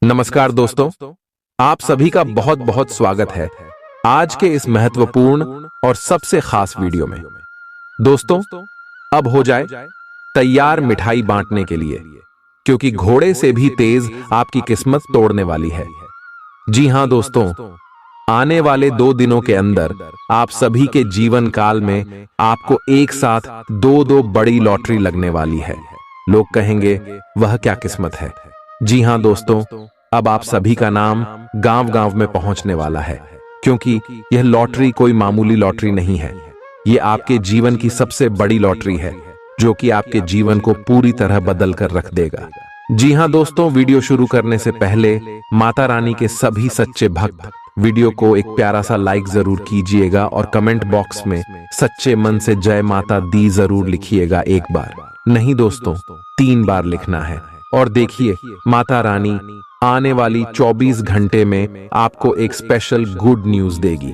नमस्कार दोस्तों, आप सभी का बहुत बहुत स्वागत है आज के इस महत्वपूर्ण और सबसे खास वीडियो में। दोस्तों, अब हो जाए तैयार मिठाई बांटने के लिए, क्योंकि घोड़े से भी तेज आपकी किस्मत तोड़ने वाली है। जी हां दोस्तों, आने वाले 2 दिनों के अंदर आप सभी के जीवन काल में आपको एक साथ दो बड़ी लॉटरी लगने वाली है। लोग कहेंगे, वह क्या किस्मत है। जी हां दोस्तों, अब आप सभी का नाम गांव-गांव में पहुंचने वाला है, क्योंकि यह लॉटरी कोई मामूली लॉटरी नहीं है। ये आपके जीवन की सबसे बड़ी लॉटरी है, जो कि आपके जीवन को पूरी तरह बदल कर रख देगा। जी हां दोस्तों, वीडियो शुरू करने से पहले माता रानी के सभी सच्चे भक्त वीडियो को एक प्यारा सा लाइक जरूर कीजिएगा और कमेंट बॉक्स में सच्चे मन से जय माता दी जरूर लिखिएगा। एक बार नहीं दोस्तों, 3 बार लिखना है। और देखिए, माता रानी आने वाली 24 घंटे में आपको एक स्पेशल गुड न्यूज देगी।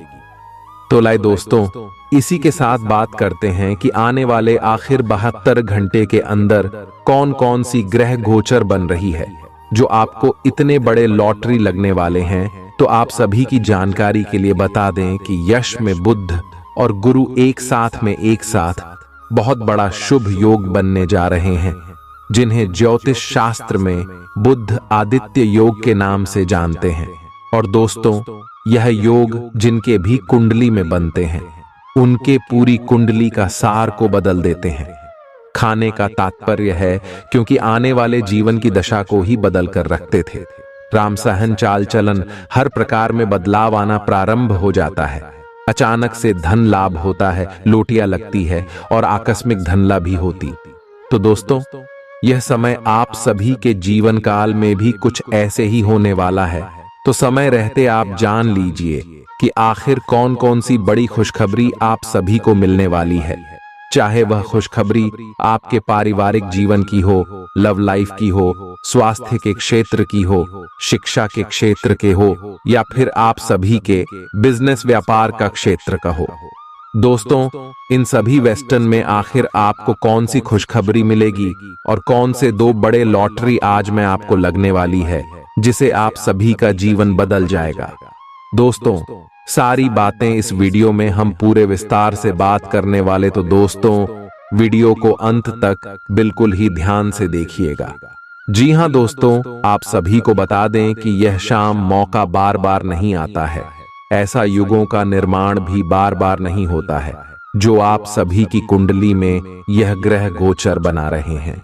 तो लाए दोस्तों, इसी के साथ बात करते हैं कि आने वाले आखिर 72 घंटे के अंदर कौन कौन सी ग्रह गोचर बन रही है जो आपको इतने बड़े लॉटरी लगने वाले हैं। तो आप सभी की जानकारी के लिए बता दें कि यश में बुध और गुरु एक साथ बहुत बड़ा शुभ योग बनने जा रहे हैं, जिन्हें ज्योतिष शास्त्र में बुध आदित्य योग के नाम से जानते हैं। और दोस्तों, यह योग जिनके भी कुंडली में बनते हैं, उनके पूरी कुंडली का सार को बदल देते हैं। खाने का तात्पर्य है, क्योंकि आने वाले जीवन की दशा को ही बदल कर रखते थे। राम सहन चाल चलन, हर प्रकार में बदलाव आना प्रारंभ हो जाता है। अचानक से धन लाभ होता है, लोटियां लगती है और आकस्मिक धनलाभ भी होती। तो दोस्तों, यह समय आप सभी के जीवन काल में भी कुछ ऐसे ही होने वाला है। तो समय रहते आप जान लीजिए कि आखिर कौन कौन सी बड़ी खुशखबरी आप सभी को मिलने वाली है। चाहे वह खुशखबरी आपके पारिवारिक जीवन की हो, लव लाइफ की हो, स्वास्थ्य के क्षेत्र की हो, शिक्षा के क्षेत्र के हो, या फिर आप सभी के बिजनेस व्यापार का क्षेत्र का हो। दोस्तों, इन सभी वेस्टर्न में आखिर आपको कौन सी खुशखबरी मिलेगी और कौन से 2 बड़े लॉटरी आज मैं आपको लगने वाली है, जिसे आप सभी का जीवन बदल जाएगा। दोस्तों, सारी बातें इस वीडियो में हम पूरे विस्तार से बात करने वाले। तो दोस्तों, वीडियो को अंत तक बिल्कुल ही ध्यान से देखिएगा। जी हां दोस्तों, आप सभी को बता दें कि यह शाम मौका बार बार नहीं आता है। ऐसा युगों का निर्माण भी बार बार नहीं होता है, जो आप सभी की कुंडली में यह ग्रह गोचर बना रहे हैं।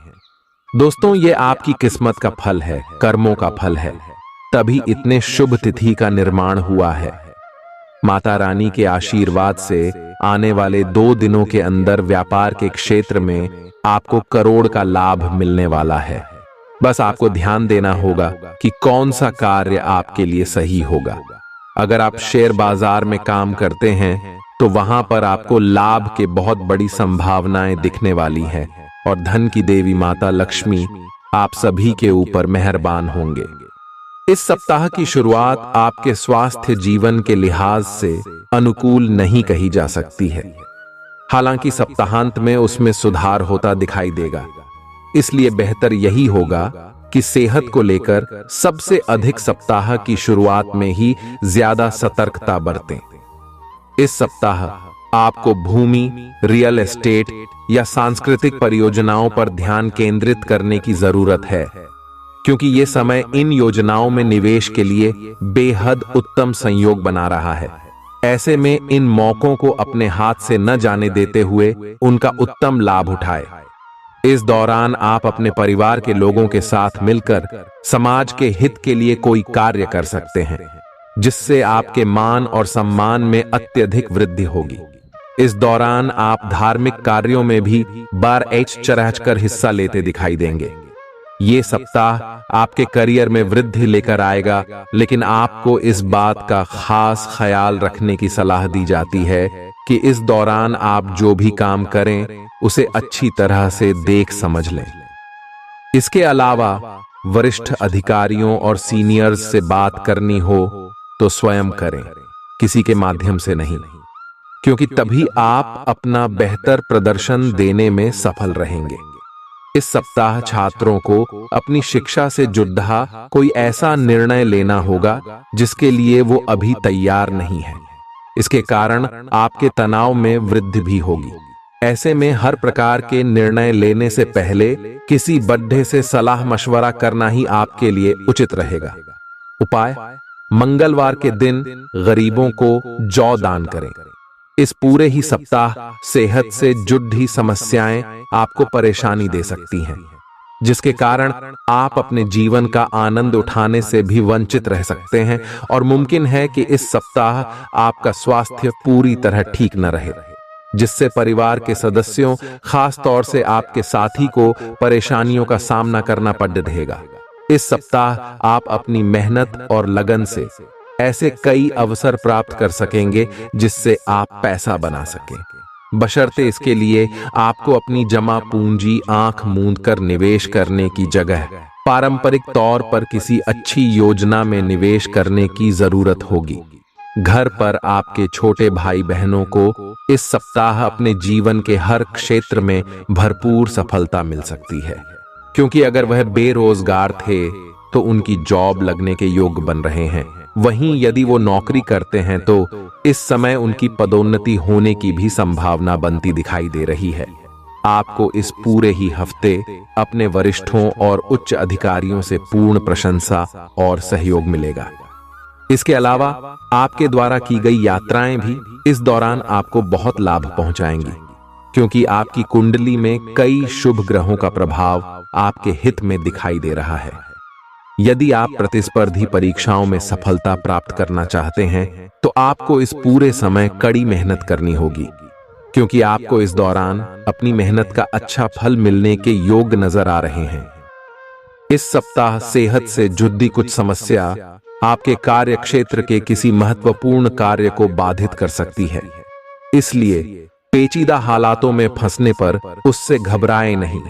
दोस्तों, ये आपकी किस्मत का फल है, कर्मों का फल है, तभी इतने शुभ तिथि का निर्माण हुआ है। माता रानी के आशीर्वाद से आने वाले 2 दिनों के अंदर व्यापार के क्षेत्र में आपको करोड़ का लाभ मिलने वाला है। बस आपको ध्यान देना होगा कि कौन सा कार्य आपके लिए सही होगा। अगर आप शेयर बाजार में काम करते हैं, तो वहां पर आपको लाभ के बहुत बड़ी संभावनाएं दिखने वाली हैं और धन की देवी माता लक्ष्मी आप सभी के ऊपर मेहरबान होंगे। इस सप्ताह की शुरुआत आपके स्वास्थ्य जीवन के लिहाज से अनुकूल नहीं कही जा सकती है। हालांकि सप्ताहांत में उसमें सुधार होता दिखाई देगा, इसलिए बेहतर यही होगा कि सेहत को लेकर सबसे अधिक सप्ताह की शुरुआत में ही ज्यादा सतर्कता बरतें। इस सप्ताह आपको भूमि, रियल एस्टेट या सांस्कृतिक परियोजनाओं पर ध्यान केंद्रित करने की जरूरत है, क्योंकि ये समय इन योजनाओं में निवेश के लिए बेहद उत्तम संयोग बना रहा है। ऐसे में इन मौकों को अपने हाथ से न जाने देते हुए उनका उत्तम लाभ उठाएं। इस दौरान आप अपने परिवार के लोगों के साथ मिलकर समाज के हित के लिए कोई कार्य कर सकते हैं, जिससे आपके मान और सम्मान में अत्यधिक वृद्धि होगी। इस दौरान आप धार्मिक कार्यों में भी बढ़-चढ़कर हिस्सा लेते दिखाई देंगे। ये सप्ताह आपके करियर में वृद्धि लेकर आएगा, लेकिन आपको इस बात का खास ख्याल रखने की सलाह दी जाती है कि इस दौरान आप जो भी काम करें, उसे अच्छी तरह से देख समझ लें। इसके अलावा वरिष्ठ अधिकारियों और सीनियर्स से बात करनी हो तो स्वयं करें, किसी के माध्यम से नहीं, क्योंकि तभी आप अपना बेहतर प्रदर्शन देने में सफल रहेंगे। इस सप्ताह छात्रों को अपनी शिक्षा से जुड़ा कोई ऐसा निर्णय लेना होगा जिसके लिए वो अभी तैयार नहीं है। इसके कारण आपके तनाव में वृद्धि भी होगी। ऐसे में हर प्रकार के निर्णय लेने से पहले किसी बड्ढे से सलाह मशवरा करना ही आपके लिए उचित रहेगा। उपाय: मंगलवार के दिन गरीबों को जौ दान करें। इस पूरे ही सप्ताह सेहत से जुड़ी समस्याएं आपको परेशानी दे सकती हैं, जिसके कारण आप अपने जीवन का आनंद उठाने से भी वंचित रह सकते हैं और मुमकिन है कि इस सप्ताह आपका स्वास्थ्य पूरी तरह ठीक न रहे, जिससे परिवार के सदस्यों, खास तौर से आपके साथी को परेशानियों का सामना करना पड़ रहेगा। इस सप्ताह आप अपनी मेहनत और लगन से ऐसे कई अवसर प्राप्त कर सकेंगे जिससे आप पैसा बना सकें, बशर्ते इसके लिए आपको अपनी जमा पूंजी आंख मूंद कर निवेश करने की जगह पारंपरिक तौर पर किसी अच्छी योजना में निवेश करने की जरूरत होगी। घर पर आपके छोटे भाई बहनों को इस सप्ताह अपने जीवन के हर क्षेत्र में भरपूर सफलता मिल सकती है, क्योंकि अगर वह बेरोजगार थे तो उनकी जॉब लगने के योग बन रहे हैं। वहीं यदि वो नौकरी करते हैं तो इस समय उनकी पदोन्नति होने की भी संभावना बनती दिखाई दे रही है। आपको इस पूरे ही हफ्ते अपने वरिष्ठों और उच्च अधिकारियों से पूर्ण प्रशंसा और सहयोग मिलेगा। इसके अलावा आपके द्वारा की गई यात्राएं भी इस दौरान आपको बहुत लाभ पहुंचाएंगी, क्योंकि आपकी कुंडली में कई शुभ ग्रहों का प्रभाव आपके हित में दिखाई दे रहा है। यदि आप प्रतिस्पर्धी परीक्षाओं में सफलता प्राप्त करना चाहते हैं तो आपको इस पूरे समय कड़ी मेहनत करनी होगी, क्योंकि आपको इस दौरान अपनी मेहनत का अच्छा फल मिलने के योग नजर आ रहे हैं। इस सप्ताह सेहत से जुड़ी कुछ समस्या आपके कार्य क्षेत्र के किसी महत्वपूर्ण कार्य को बाधित कर सकती है, इसलिए पेचीदा हालातों में फंसने पर उससे घबराएं नहीं,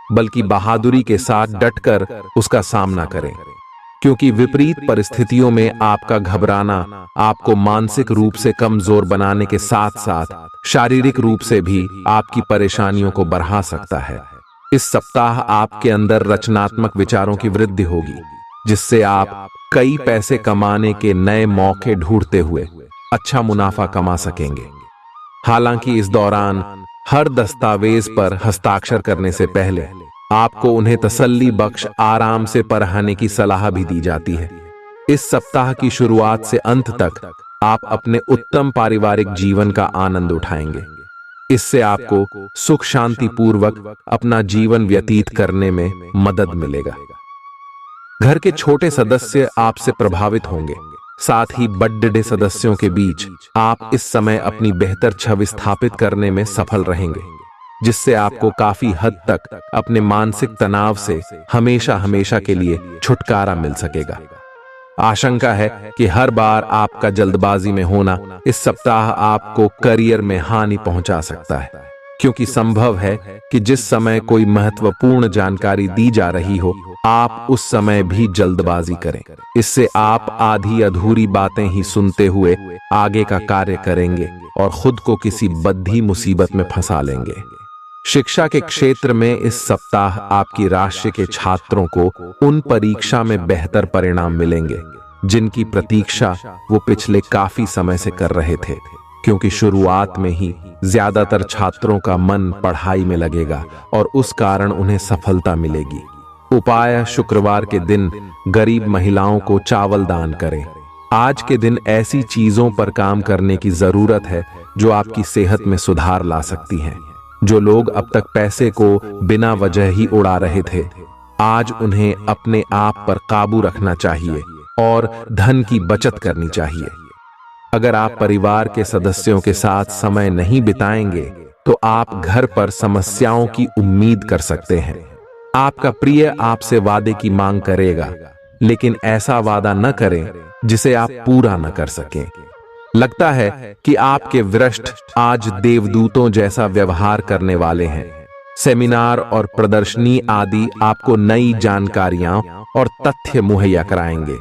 बल्कि बहादुरी के साथ डटकर उसका सामना करें, क्योंकि विपरीत परिस्थितियों में आपका घबराना आपको मानसिक रूप से कमजोर बनाने के साथ साथ शारीरिक रूप से भी आपकी परेशानियों को बढ़ा सकता है। इस सप्ताह आपके अंदर रचनात्मक विचारों की वृद्धि होगी, जिससे आप कई पैसे कमाने के नए मौके ढूंढते हुए अच्छा मुनाफा कमा सकेंगे। हालांकि इस दौरान हर दस्तावेज पर हस्ताक्षर करने से पहले आपको उन्हें तसल्ली बख्श आराम से पढ़ने की सलाह भी दी जाती है। इस सप्ताह की शुरुआत से अंत तक आप अपने उत्तम पारिवारिक जीवन का आनंद उठाएंगे। इससे आपको सुख शांति पूर्वक अपना जीवन व्यतीत करने में मदद मिलेगा। घर के छोटे सदस्य आपसे प्रभावित होंगे, साथ ही बड़े सदस्यों के बीच आप इस समय अपनी बेहतर छवि स्थापित करने में सफल रहेंगे, जिससे आपको काफी हद तक अपने मानसिक तनाव से हमेशा हमेशा के लिए छुटकारा मिल सकेगा। आशंका है कि हर बार आपका जल्दबाजी में होना इस सप्ताह आपको करियर में हानि पहुंचा सकता है, क्योंकि संभव है कि जिस समय कोई महत्वपूर्ण जानकारी दी जा रही हो आप उस समय भी जल्दबाजी करें। इससे आप आधी अधूरी बातें ही सुनते हुए आगे का कार्य करेंगे और खुद को किसी बद्धी मुसीबत में फंसा लेंगे। शिक्षा के क्षेत्र में इस सप्ताह आपकी राशि के छात्रों को उन परीक्षा में बेहतर परिणाम मिलेंगे जिनकी प्रतीक्षा वो पिछले काफी समय से कर रहे थे, क्योंकि शुरुआत में ही ज्यादातर छात्रों का मन पढ़ाई में लगेगा और उस कारण उन्हें सफलता मिलेगी। उपाय: शुक्रवार के दिन गरीब महिलाओं को चावल दान करें। आज के दिन ऐसी चीजों पर काम करने की जरूरत है जो आपकी सेहत में सुधार ला सकती हैं। जो लोग अब तक पैसे को बिना वजह ही उड़ा रहे थे, आज उन्हें अपने आप पर काबू रखना चाहिए और धन की बचत करनी चाहिए। अगर आप परिवार के सदस्यों के साथ समय नहीं बिताएंगे तो आप घर पर समस्याओं की उम्मीद कर सकते हैं। आपका प्रिय आपसे वादे की मांग करेगा, लेकिन ऐसा वादा न करें जिसे आप पूरा न कर सकें। लगता है कि आपके वरिष्ठ आज देवदूतों जैसा व्यवहार करने वाले हैं। सेमिनार और प्रदर्शनी आदि आपको नई जानकारियां और तथ्य मुहैया कराएंगे।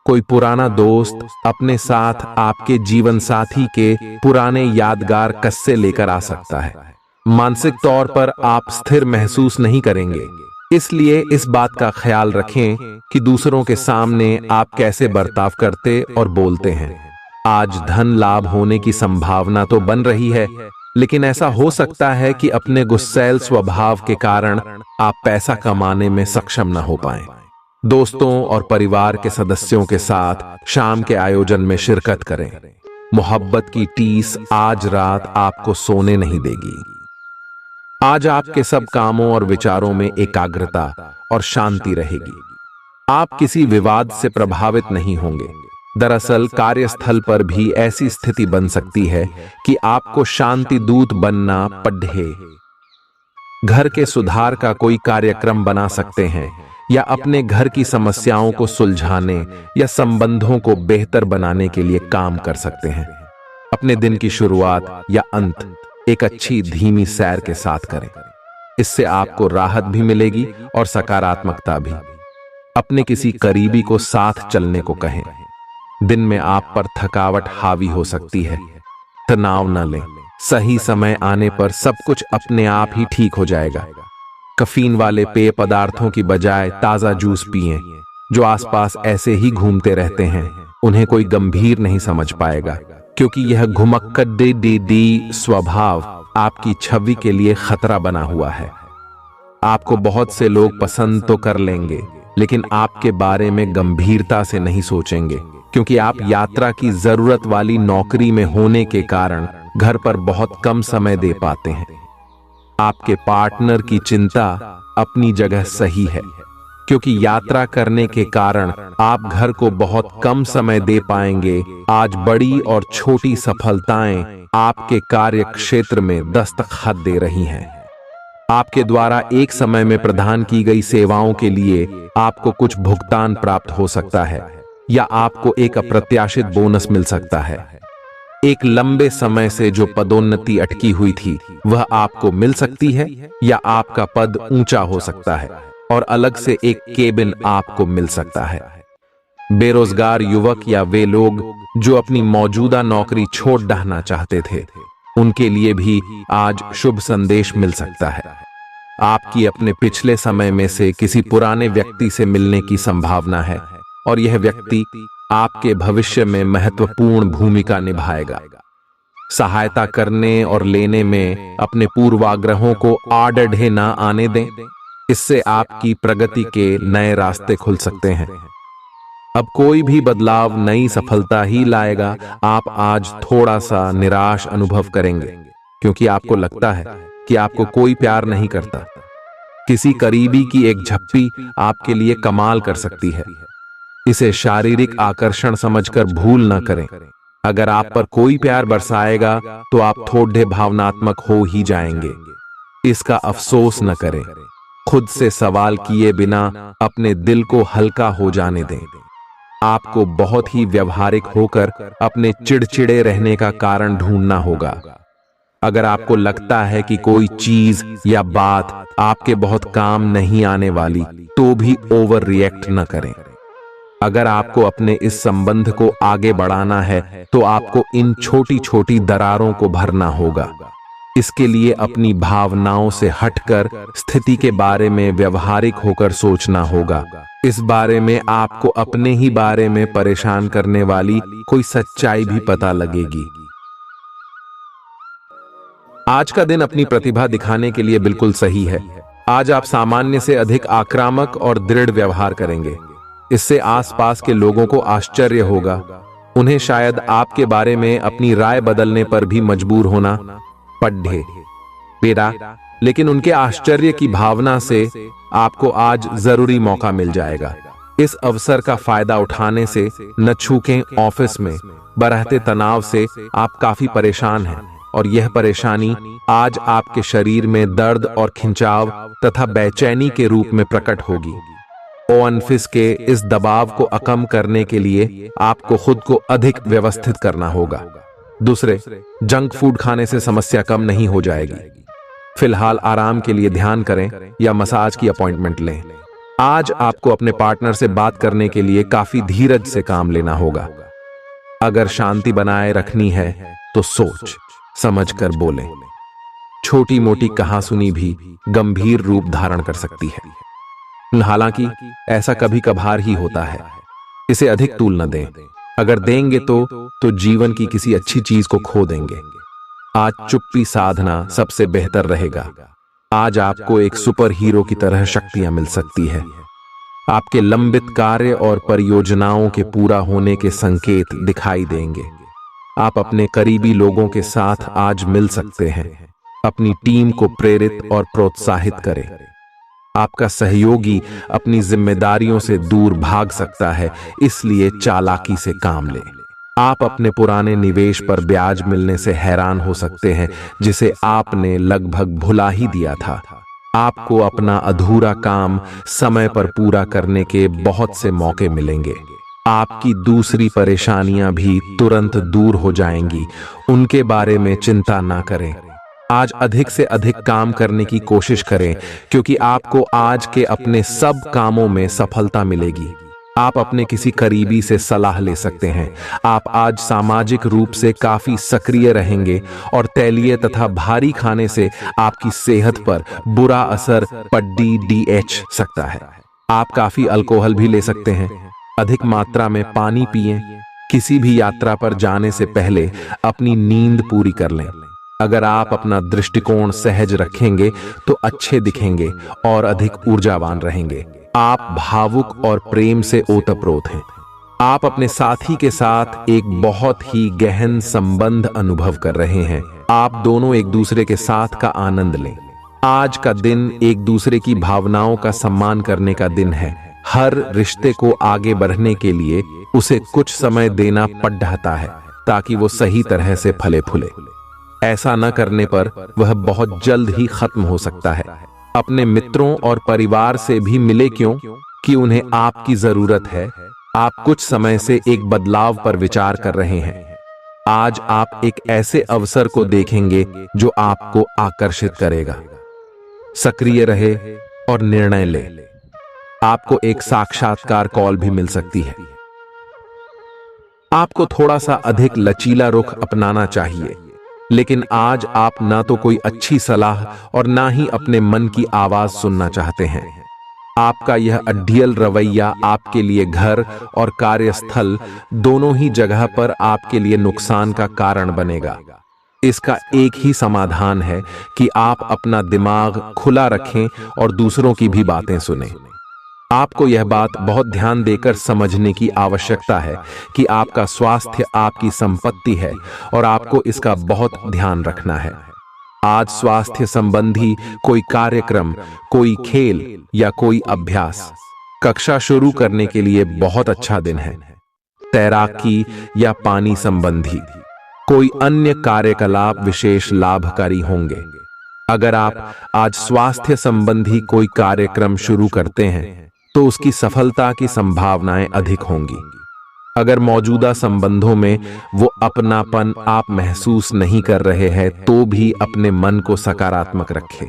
कोई पुराना दोस्त अपने साथ आपके जीवन साथी के पुराने यादगार किस्से लेकर आ सकता है। मानसिक तौर पर आप स्थिर महसूस नहीं करेंगे। इसलिए इस बात का ख्याल रखें कि दूसरों के सामने आप कैसे बर्ताव करते और बोलते हैं। आज धन लाभ होने की संभावना तो बन रही है, लेकिन ऐसा हो सकता है कि अपने गुस्सैल स्वभाव के कारण आप पैसा कमाने में सक्षम न हो पाएं। दोस्तों और परिवार के सदस्यों के साथ शाम के आयोजन में शिरकत करें। मोहब्बत की टीस आज रात आपको सोने नहीं देगी। आज आपके सब कामों और विचारों में एकाग्रता और शांति रहेगी। आप किसी विवाद से प्रभावित नहीं होंगे। दरअसल कार्यस्थल पर भी ऐसी स्थिति बन सकती है कि आपको शांति दूत बनना पड़े। घर के सुधार का कोई कार्यक्रम बना सकते हैं या अपने घर की समस्याओं को सुलझाने या संबंधों को बेहतर बनाने के लिए काम कर सकते हैं। अपने दिन की शुरुआत या अंत एक अच्छी धीमी सैर के साथ करें। इससे आपको राहत भी मिलेगी और सकारात्मकता भी। अपने किसी करीबी को साथ चलने को कहें। दिन में आप पर थकावट हावी हो सकती है। तनाव न लें। सही समय आने पर सब कुछ अपने आप ही ठीक हो जाएगा। कैफीन वाले पेय पदार्थों की बजाय ताजा जूस पिएं। जो आसपास ऐसे ही घूमते रहते हैं उन्हें कोई गंभीर नहीं समझ पाएगा, क्योंकि यह घुमक्कड़ स्वभाव आपकी छवि के लिए खतरा बना हुआ है। आपको बहुत से लोग पसंद तो कर लेंगे, लेकिन आपके बारे में गंभीरता से नहीं सोचेंगे, क्योंकि आप यात्रा की जरूरत वाली नौकरी में होने के कारण घर पर बहुत कम समय दे पाते हैं। आपके पार्टनर की चिंता अपनी जगह सही है, क्योंकि यात्रा करने के कारण आप घर को बहुत कम समय दे पाएंगे। आज बड़ी और छोटी सफलताएं आपके कार्य क्षेत्र में दस्तखत दे रही हैं। आपके द्वारा एक समय में प्रदान की गई सेवाओं के लिए आपको कुछ भुगतान प्राप्त हो सकता है या आपको एक अप्रत्याशित बोनस मिल सकता है। एक लंबे समय से जो पदोन्नति अटकी हुई थी वह आपको मिल सकती है या आपका पद ऊंचा हो सकता है और अलग से एक केबिन आपको मिल सकता है। बेरोजगार युवक या वे लोग जो अपनी मौजूदा नौकरी छोड़ डालना चाहते थे, उनके लिए भी आज शुभ संदेश मिल सकता है। आपकी अपने पिछले समय में से किसी पुराने व्यक्ति से मिलने की संभावना है और यह व्यक्ति आपके भविष्य में महत्वपूर्ण भूमिका निभाएगा। सहायता करने और लेने में अपने पूर्वाग्रहों को आड़े ना आने दें। इससे आपकी प्रगति के नए रास्ते खुल सकते हैं। अब कोई भी बदलाव नई सफलता ही लाएगा। आप आज थोड़ा सा निराश अनुभव करेंगे, क्योंकि आपको लगता है कि आपको कोई प्यार नहीं करता। किसी करीबी की एक झप्पी आपके लिए कमाल कर सकती है। इसे शारीरिक आकर्षण समझकर भूल न करें। अगर आप पर कोई प्यार बरसाएगा तो आप थोड़े भावनात्मक हो ही जाएंगे। इसका अफसोस न करें। खुद से सवाल किए बिना अपने दिल को हल्का हो जाने दें। आपको बहुत ही व्यवहारिक होकर अपने चिड़चिड़े रहने का कारण ढूंढना होगा। अगर आपको लगता है कि कोई चीज या बात आपके बहुत काम नहीं आने वाली, तो भी ओवर रिएक्ट न करें। अगर आपको अपने इस संबंध को आगे बढ़ाना है तो आपको इन छोटी छोटी दरारों को भरना होगा। इसके लिए अपनी भावनाओं से हटकर स्थिति के बारे में व्यवहारिक होकर सोचना होगा। इस बारे में आपको अपने ही बारे में परेशान करने वाली कोई सच्चाई भी पता लगेगी। आज का दिन अपनी प्रतिभा दिखाने के लिए बिल्कुल सही है। आज आप सामान्य से अधिक आक्रामक और दृढ़ व्यवहार करेंगे। इससे आसपास के लोगों को आश्चर्य होगा। उन्हें शायद आपके बारे में अपनी राय बदलने पर भी मजबूर होना पड़े बेटा, लेकिन उनके आश्चर्य की भावना से आपको आज जरूरी मौका मिल जाएगा। इस अवसर का फायदा उठाने से न चूकें। ऑफिस में बढ़ते तनाव से आप काफी परेशान हैं और यह परेशानी आज आपके शरीर में दर्द और खिंचाव तथा बेचैनी के रूप में प्रकट होगी। ऑफिस के इस दबाव को कम करने के लिए आपको खुद को अधिक व्यवस्थित करना होगा। दूसरे, जंक फूड खाने से समस्या कम नहीं हो जाएगी। फिलहाल आराम के लिए ध्यान करें या मसाज की अपॉइंटमेंट लें। आज आपको अपने पार्टनर से बात करने के लिए काफी धीरज से काम लेना होगा। अगर शांति बनाए रखनी है तो सोच समझकर बोलें। छोटी मोटी कहासुनी भी गंभीर रूप धारण कर सकती है। हालांकि ऐसा कभी कभार ही होता है। इसे अधिक तूल न दें। अगर देंगे तो जीवन की किसी अच्छी चीज को खो देंगे। आज चुप्पी साधना सबसे बेहतर रहेगा। आज आपको एक सुपर हीरो की तरह शक्तियां मिल सकती है। आपके लंबित कार्य और परियोजनाओं के पूरा होने के संकेत दिखाई देंगे। आप अपने करीबी लोगों के साथ आज मिल सकते हैं। अपनी टीम को प्रेरित और प्रोत्साहित करें। आपका सहयोगी अपनी जिम्मेदारियों से दूर भाग सकता है, इसलिए चालाकी से काम लें। आप अपने पुराने निवेश पर ब्याज मिलने से हैरान हो सकते हैं, जिसे आपने लगभग भुला ही दिया था। आपको अपना अधूरा काम समय पर पूरा करने के बहुत से मौके मिलेंगे। आपकी दूसरी परेशानियां भी तुरंत दूर हो जाएंगी। उनके बारे में चिंता ना करें। आज अधिक से अधिक काम करने की कोशिश करें, क्योंकि आपको आज के अपने सब कामों में सफलता मिलेगी। आप अपने किसी करीबी से सलाह ले सकते हैं। आप आज सामाजिक रूप से काफी सक्रिय रहेंगे और तैलीय तथा भारी खाने से आपकी सेहत पर बुरा असर पड़ सकता है। आप काफी अल्कोहल भी ले सकते हैं। अधिक मात्रा में पानी पिएं। किसी भी यात्रा पर जाने से पहले अपनी नींद पूरी कर लें। अगर आप अपना दृष्टिकोण सहज रखेंगे तो अच्छे दिखेंगे और अधिक ऊर्जावान रहेंगे। आप भावुक और प्रेम से ओतप्रोत हैं। आप अपने साथी के साथ एक बहुत ही गहन संबंध अनुभव कर रहे हैं। आप दोनों एक दूसरे के साथ का आनंद लें। आज का दिन एक दूसरे की भावनाओं का सम्मान करने का दिन है। हर रिश्ते को आगे बढ़ने के लिए उसे कुछ समय देना पड़ता है, ताकि वो सही तरह से फले फूले। ऐसा न करने पर वह बहुत जल्द ही खत्म हो सकता है। अपने मित्रों और परिवार से भी मिले, क्यों कि उन्हें आपकी जरूरत है। आप कुछ समय से एक बदलाव पर विचार कर रहे हैं। आज आप एक ऐसे अवसर को देखेंगे जो आपको आकर्षित करेगा। सक्रिय रहे और निर्णय ले। आपको एक साक्षात्कार कॉल भी मिल सकती है। आपको थोड़ा सा अधिक लचीला रुख अपनाना चाहिए, लेकिन आज आप ना तो कोई अच्छी सलाह और ना ही अपने मन की आवाज सुनना चाहते हैं। आपका यह अड्डियल रवैया आपके लिए घर और कार्यस्थल दोनों ही जगह पर आपके लिए नुकसान का कारण बनेगा। इसका एक ही समाधान है कि आप अपना दिमाग खुला रखें और दूसरों की भी बातें सुनें। आपको यह बात बहुत ध्यान देकर समझने की आवश्यकता है कि आपका स्वास्थ्य आपकी संपत्ति है और आपको इसका बहुत ध्यान रखना है। आज स्वास्थ्य संबंधी कोई कार्यक्रम, कोई खेल या कोई अभ्यास कक्षा शुरू करने के लिए बहुत अच्छा दिन है। तैराकी या पानी संबंधी कोई अन्य कार्यकलाप विशेष लाभकारी होंगे। अगर आप आज स्वास्थ्य संबंधी कोई कार्यक्रम शुरू करते हैं तो उसकी सफलता की संभावनाएं अधिक होंगी। अगर मौजूदा संबंधों में वो अपनापन आप महसूस नहीं कर रहे हैं तो भी अपने मन को सकारात्मक रखें।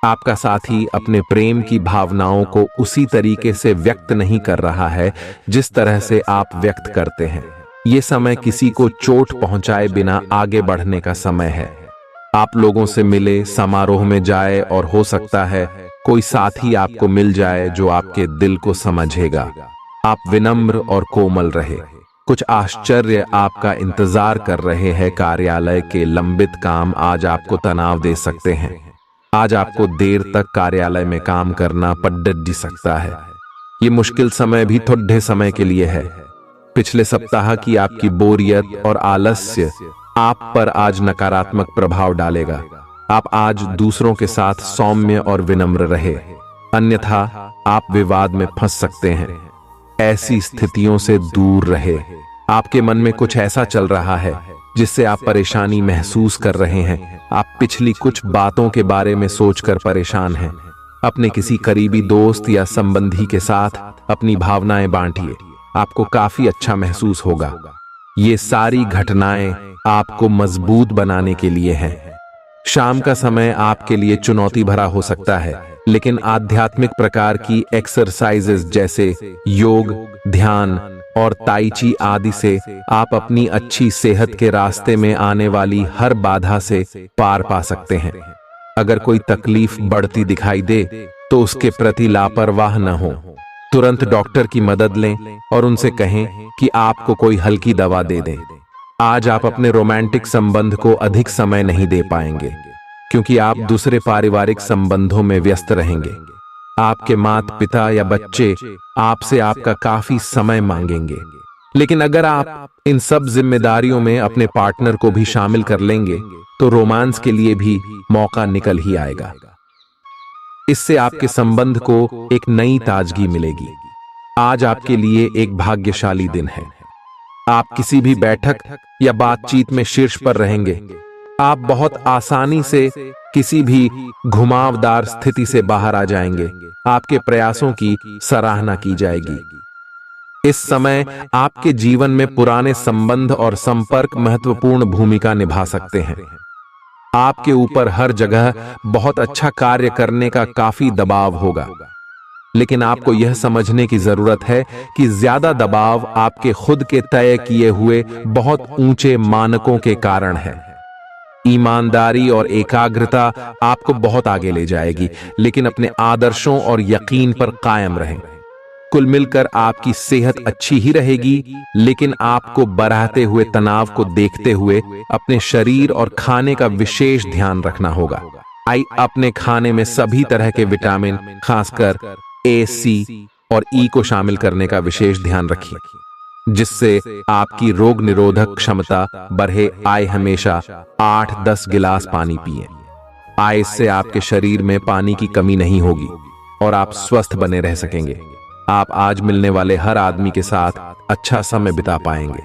आपका साथी अपने प्रेम की भावनाओं को उसी तरीके से व्यक्त नहीं कर रहा है जिस तरह से आप व्यक्त करते हैं। ये समय किसी को चोट पहुंचाए बिना आगे बढ़ने का समय है। आप लोगों से मिले, समारोह में जाए और हो सकता है कोई साथी आपको मिल जाए जो आपके दिल को समझेगा। आप विनम्र और कोमल रहे। कुछ आश्चर्य आपका इंतजार कर रहे हैं। कार्यालय के लंबित काम आज आपको तनाव दे सकते हैं। आज आपको देर तक कार्यालय में काम करना पड़ सकता है। ये मुश्किल समय भी थोड़े समय के लिए है। पिछले सप्ताह की आपकी बोरियत और आलस्य आप पर आज नकारात्मक प्रभाव डालेगा। आप आज दूसरों के साथ सौम्य और विनम्र रहे, अन्यथा आप विवाद में फंस सकते हैं। ऐसी स्थितियों से दूर रहे। आपके मन में कुछ ऐसा चल रहा है जिससे आप परेशानी महसूस कर रहे हैं। आप पिछली कुछ बातों के बारे में सोचकर परेशान हैं। अपने किसी करीबी दोस्त या संबंधी के साथ अपनी भावनाएं बांटिए। आपको काफी अच्छा महसूस होगा। ये सारी घटनाएं आपको मजबूत बनाने के लिए हैं। शाम का समय आपके लिए चुनौती भरा हो सकता है, लेकिन आध्यात्मिक प्रकार की एक्सरसाइजेस जैसे योग, ध्यान और ताई ची आदि से आप अपनी अच्छी सेहत के रास्ते में आने वाली हर बाधा से पार पा सकते हैं। अगर कोई तकलीफ बढ़ती दिखाई दे तो उसके प्रति लापरवाह न हो। तुरंत डॉक्टर की मदद लें और उनसे कहें कि आपको कोई हल्की दवा दे दें। आज आप अपने रोमांटिक संबंध को अधिक समय नहीं दे पाएंगे क्योंकि आप दूसरे पारिवारिक संबंधों में व्यस्त रहेंगे। आपके माता पिता या बच्चे आपसे आपका काफी समय मांगेंगे। लेकिन अगर आप इन सब जिम्मेदारियों में अपने पार्टनर को भी शामिल कर लेंगे तो रोमांस के लिए भी मौका निकल ही आएगा। इससे आपके संबंध को एक नई ताजगी मिलेगी। आज आपके लिए एक भाग्यशाली दिन है। आप किसी भी बैठक या बातचीत में शीर्ष पर रहेंगे। आप बहुत आसानी से किसी भी घुमावदार स्थिति से बाहर आ जाएंगे। आपके प्रयासों की सराहना की जाएगी। इस समय आपके जीवन में पुराने संबंध और संपर्क महत्वपूर्ण भूमिका निभा सकते हैं। आपके ऊपर हर जगह बहुत अच्छा कार्य करने का काफी दबाव होगा, लेकिन आपको यह समझने की जरूरत है कि ज्यादा दबाव आपके खुद के तय किए हुए बहुत ऊंचे मानकों के कारण है। ईमानदारी और एकाग्रता आपको बहुत आगे ले जाएगी, लेकिन अपने आदर्शों और यकीन पर कायम रहें। कुल मिलकर आपकी सेहत अच्छी ही रहेगी, लेकिन आपको बढ़ते हुए तनाव को देखते हुए अपने शरीर और खाने का विशेष ध्यान रखना होगा। अपने खाने में सभी तरह के विटामिन, खासकर ए, सी और ई को शामिल करने का विशेष ध्यान रखिए, जिससे आपकी रोग निरोधक क्षमता बढ़े। हमेशा 8-10 गिलास पानी पिए। इससे आपके शरीर में पानी की कमी नहीं होगी और आप स्वस्थ बने रह सकेंगे। आप आज मिलने वाले हर आदमी के साथ अच्छा समय बिता पाएंगे,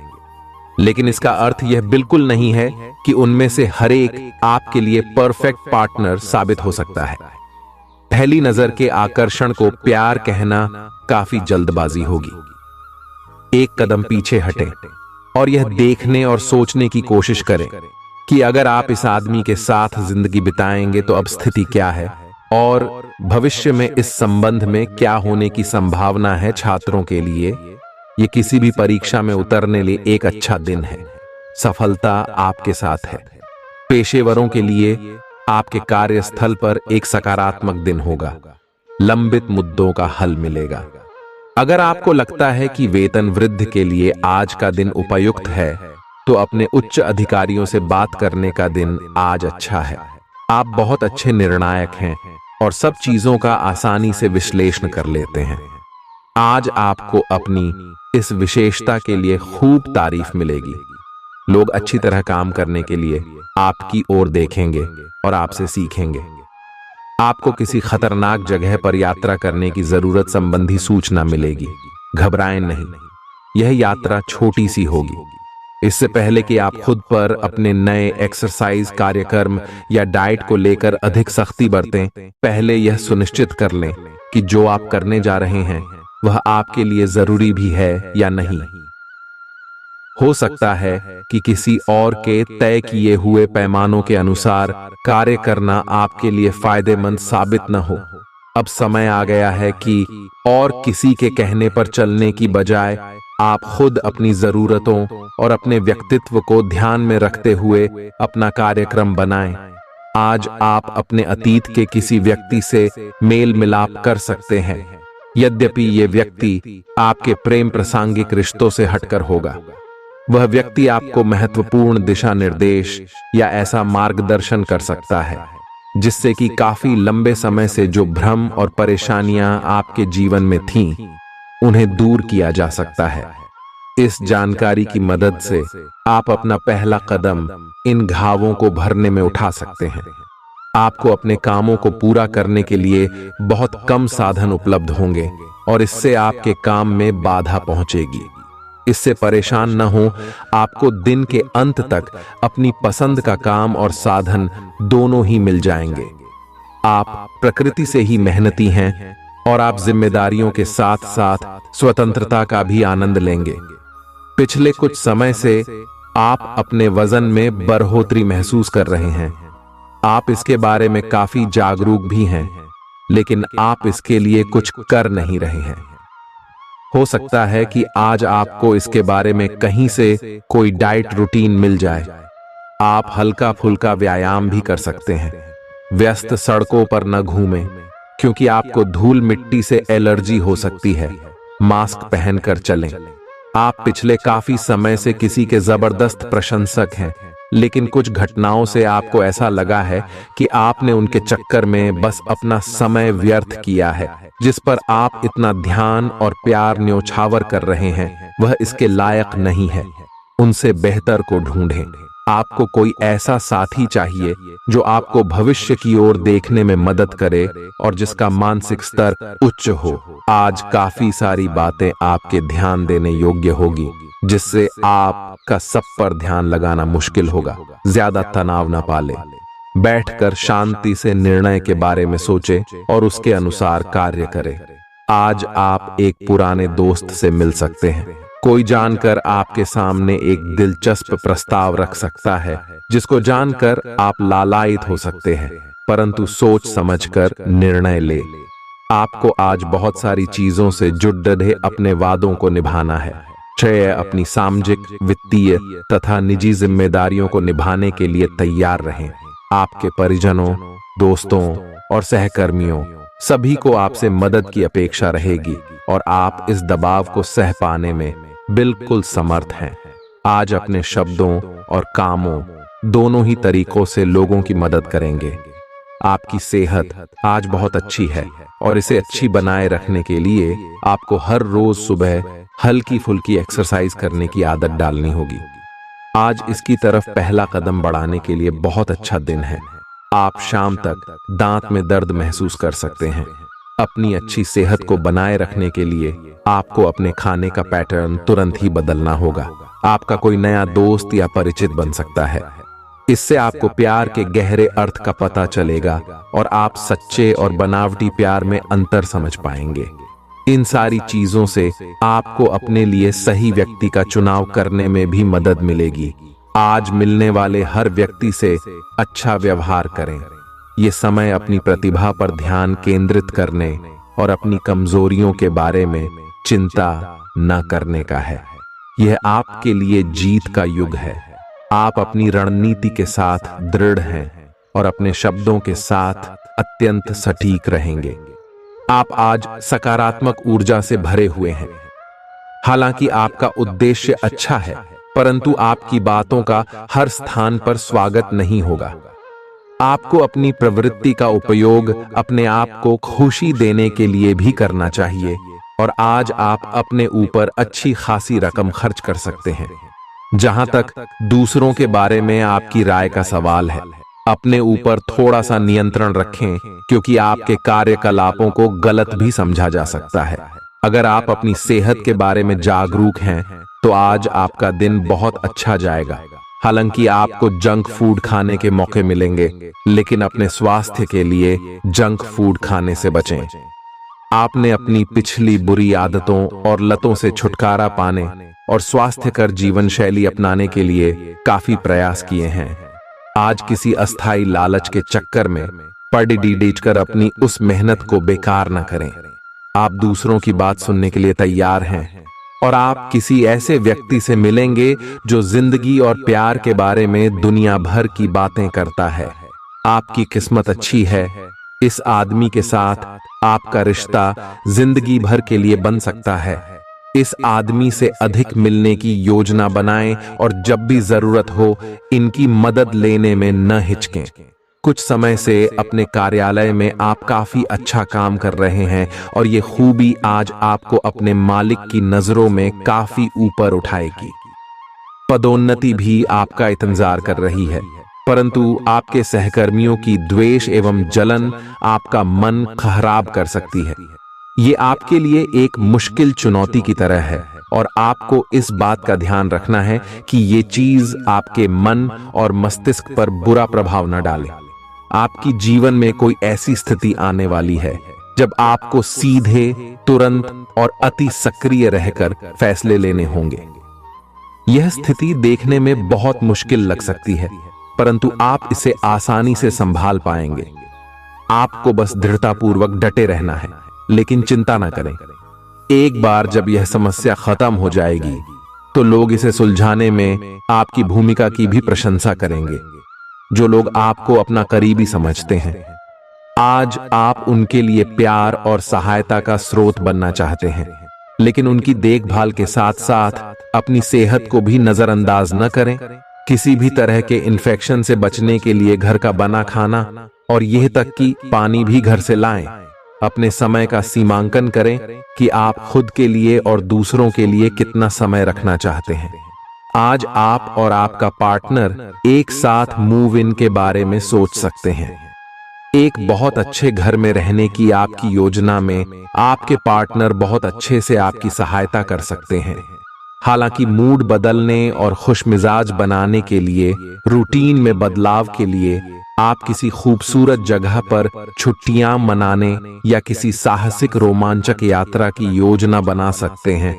लेकिन इसका अर्थ यह बिल्कुल नहीं है कि उनमें से हर एक आपके लिए परफेक्ट पार्टनर साबित हो सकता है। पहली नजर के आकर्षण को प्यार कहना काफी जल्दबाजी होगी। एक कदम पीछे हटें और यह देखने और सोचने की कोशिश करें कि अगर आप इस आदमी के साथ जिंदगी बिताएंगे तो अब स्थिति क्या है और भविष्य में इस संबंध में क्या होने की संभावना है। छात्रों के लिए यह किसी भी परीक्षा में उतरने लिए एक अच्छा दिन है। सफलता आपके साथ है। पेशेवरों के लिए आपके कार्यस्थल पर एक सकारात्मक दिन होगा। लंबित मुद्दों का हल मिलेगा। अगर आपको लगता है कि वेतन वृद्धि के लिए आज का दिन उपयुक्त है, तो अपने उच्च अधिकारियों से बात करने का दिन आज अच्छा है। आप बहुत अच्छे निर्णायक हैं और सब चीजों का आसानी से विश्लेषण कर लेते हैं। आज आपको अपनी इस विशेषता के लिए खूब तारीफ मिलेगी। लोग अच्छी तरह काम करने के लिए आपकी ओर देखेंगे और आपसे सीखेंगे। आपको किसी खतरनाक जगह पर यात्रा करने की जरूरत संबंधी सूचना मिलेगी। घबराएं नहीं, यह यात्रा छोटी सी होगी। इससे पहले कि आप खुद पर अपने नए एक्सरसाइज कार्यक्रम या डाइट को लेकर अधिक सख्ती बरतें, पहले यह सुनिश्चित कर लें कि जो आप करने जा रहे हैं वह आपके लिए जरूरी भी है या नहीं। हो सकता है कि किसी और के तय किए हुए पैमानों के अनुसार कार्य करना आपके लिए फायदेमंद साबित न हो। अब समय आ गया है कि और किसी के कहने पर चलने की बजाय आप खुद अपनी जरूरतों और अपने व्यक्तित्व को ध्यान में रखते हुए अपना कार्यक्रम बनाएं। आज आप अपने अतीत के किसी व्यक्ति से मेल मिलाप कर सकते हैं, यद्यपि ये व्यक्ति आपके प्रेम प्रासंगिक रिश्तों से हटकर होगा। वह व्यक्ति आपको महत्वपूर्ण दिशा निर्देश या ऐसा मार्गदर्शन कर सकता है जिससे कि काफी लंबे समय से जो भ्रम और परेशानियां आपके जीवन में थीं, उन्हें दूर किया जा सकता है। इस जानकारी की मदद से आप अपना पहला कदम इन घावों को भरने में उठा सकते हैं। आपको अपने कामों को पूरा करने के लिए बहुत कम साधन उपलब्ध होंगे और इससे आपके काम में बाधा पहुंचेगी। इससे परेशान न हो, आपको दिन के अंत तक अपनी पसंद का काम और साधन दोनों ही मिल जाएंगे। आप प्रकृति से ही मेहनती हैं और आप जिम्मेदारियों के साथ साथ स्वतंत्रता का भी आनंद लेंगे। पिछले कुछ समय से आप अपने वजन में बढ़ोतरी महसूस कर रहे हैं। आप इसके बारे में काफी जागरूक भी हैं, लेकिन आप इसके लिए कुछ कर नहीं रहे हैं। हो सकता है कि आज आपको इसके बारे में कहीं से कोई डाइट रूटीन मिल जाए। आप हल्का फुल्का व्यायाम भी कर सकते हैं। व्यस्त सड़कों पर न घूमें, क्योंकि आपको धूल मिट्टी से एलर्जी हो सकती है। मास्क पहनकर चलें। आप पिछले काफी समय से किसी के जबरदस्त प्रशंसक हैं, लेकिन कुछ घटनाओं से आपको ऐसा लगा है कि आपने उनके चक्कर में बस अपना समय व्यर्थ किया है। जिस पर आप इतना ध्यान और प्यार न्योछावर कर रहे हैं, वह इसके लायक नहीं है। उनसे बेहतर को ढूंढें। आपको कोई ऐसा साथी चाहिए जो आपको भविष्य की ओर देखने में मदद करे और जिसका मानसिक स्तर उच्च हो। आज काफी सारी बातें आपके ध्यान देने योग्य होगी, जिससे आपका सब पर ध्यान लगाना मुश्किल होगा। ज्यादा तनाव न पाले। बैठकर शांति से निर्णय के बारे में सोचे और उसके अनुसार कार्य करें। आज आप एक पुराने दोस्त से मिल सकते हैं। कोई जानकर आपके सामने एक दिलचस्प प्रस्ताव रख सकता है, जिसको जानकर आप लालायित हो सकते हैं, परंतु सोच समझकर निर्णय ले। आपको आज बहुत सारी चीजों से जुड़ डे अपने वादों को निभाना है। श्रेय अपनी सामाजिक, वित्तीय तथा निजी जिम्मेदारियों को निभाने के लिए तैयार रहें। आपके परिजनों, दोस्तों और सहकर्मियों सभी को आपसे मदद की अपेक्षा रहेगी और आप इस दबाव को सह पाने में बिल्कुल समर्थ हैं। आज अपने शब्दों और कामों दोनों ही तरीकों से लोगों की मदद करेंगे। आपकी सेहत आज बहुत अच्छी है और इसे अच्छी बनाए रखने के लिए आपको हर रोज सुबह हल्की फुल्की एक्सरसाइज करने की आदत डालनी होगी। आज इसकी तरफ पहला कदम बढ़ाने के लिए बहुत अच्छा दिन है। आप शाम तक दांत में दर्द महसूस कर सकते हैं। अपनी अच्छी सेहत को बनाए रखने के लिए आपको अपने खाने का पैटर्न तुरंत ही बदलना होगा। आपका कोई नया दोस्त या परिचित बन सकता है। इससे आपको प्यार के गहरे अर्थ का पता चलेगा और आप सच्चे और बनावटी प्यार में अंतर समझ पाएंगे। इन सारी चीजों से आपको अपने लिए सही व्यक्ति का चुनाव करने में भी मदद मिलेगी। आज मिलने वाले हर व्यक्ति से अच्छा व्यवहार करें। ये समय अपनी प्रतिभा पर ध्यान केंद्रित करने और अपनी कमजोरियों के बारे में चिंता न करने का है। यह आपके लिए जीत का युग है। आप अपनी रणनीति के साथ दृढ़ हैं और अपने शब्दों के साथ अत्यंत सटीक रहेंगे। आप आज सकारात्मक ऊर्जा से भरे हुए हैं। हालांकि आपका उद्देश्य अच्छा है, परंतु आपकी बातों का हर स्थान पर स्वागत नहीं होगा। आपको अपनी प्रवृत्ति का उपयोग अपने आप को खुशी देने के लिए भी करना चाहिए और आज आप अपने ऊपर अच्छी खासी रकम खर्च कर सकते हैं। जहां तक दूसरों के बारे में आपकी राय का सवाल है, अपने ऊपर थोड़ा सा नियंत्रण रखें, क्योंकि आपके कार्यकलापों को गलत भी समझा जा सकता है। अगर आप अपनी सेहत के बारे में जागरूक हैं, तो आज आपका दिन बहुत अच्छा जाएगा। हालांकि आपको जंक फूड खाने के मौके मिलेंगे, लेकिन अपने स्वास्थ्य के लिए जंक फूड खाने से बचें। आपने अपनी पिछली बुरी आदतों और लतों से छुटकारा पाने और स्वास्थ्यकर जीवन शैली अपनाने के लिए काफी प्रयास किए हैं। आज किसी अस्थायी लालच के चक्कर में पड़ कर अपनी उस मेहनत को बेकार न करें। आप दूसरों की बात सुनने के लिए तैयार हैं और आप किसी ऐसे व्यक्ति से मिलेंगे जो जिंदगी और प्यार के बारे में दुनिया भर की बातें करता है। आपकी किस्मत अच्छी है। इस आदमी के साथ आपका रिश्ता जिंदगी भर के लिए बन सकता है। इस आदमी से अधिक मिलने की योजना बनाएं और जब भी जरूरत हो इनकी मदद लेने में न हिचकें। कुछ समय से अपने कार्यालय में आप काफी अच्छा काम कर रहे हैं और ये खूबी आज आपको अपने मालिक की नजरों में काफी ऊपर उठाएगी। पदोन्नति भी आपका इंतजार कर रही है, परंतु आपके सहकर्मियों की द्वेष एवं जलन आपका मन खराब कर सकती है। ये आपके लिए एक मुश्किल चुनौती की तरह है और आपको इस बात का ध्यान रखना है कि ये चीज आपके मन और मस्तिष्क पर बुरा प्रभाव न डाले। आपकी जीवन में कोई ऐसी स्थिति आने वाली है जब आपको सीधे, तुरंत और अति सक्रिय रहकर फैसले लेने होंगे। यह स्थिति देखने में बहुत मुश्किल लग सकती है, परंतु आप इसे आसानी से संभाल पाएंगे। आपको बस दृढ़तापूर्वक डटे रहना है, लेकिन चिंता ना करें। एक बार जब यह समस्या खत्म हो जाएगी, तो लोग इसे सुलझाने में आपकी भूमिका की भी प्रशंसा करेंगे। जो लोग आपको अपना करीबी समझते हैं। आज आप उनके लिए प्यार और सहायता का स्रोत बनना चाहते हैं, लेकिन उनकी देखभाल के साथ साथ अपनी सेहत को भी नजरअंदाज न करें। किसी भी तरह के इन्फेक्शन से बचने के लिए घर का बना खाना और यह तक कि पानी भी घर से लाएं। अपने समय का सीमांकन करें कि आप खुद के लिए और दूसरों के लिए कितना समय रखना चाहते हैं। आज आप और आपका पार्टनर एक साथ मूव इन के बारे में सोच सकते हैं। एक बहुत अच्छे घर में रहने की आपकी योजना में आपके पार्टनर बहुत अच्छे से आपकी सहायता कर सकते हैं। हालांकि मूड बदलने और खुशमिजाज बनाने के लिए, रूटीन में बदलाव के लिए आप किसी खूबसूरत जगह पर छुट्टियां मनाने या किसी साहसिक रोमांचक यात्रा की योजना बना सकते हैं।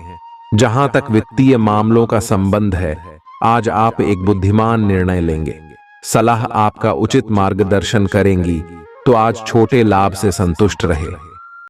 जहां तक वित्तीय मामलों का संबंध है, आज आप एक बुद्धिमान निर्णय लेंगे। सलाह आपका उचित मार्गदर्शन करेंगी, तो आज छोटे लाभ से संतुष्ट रहे।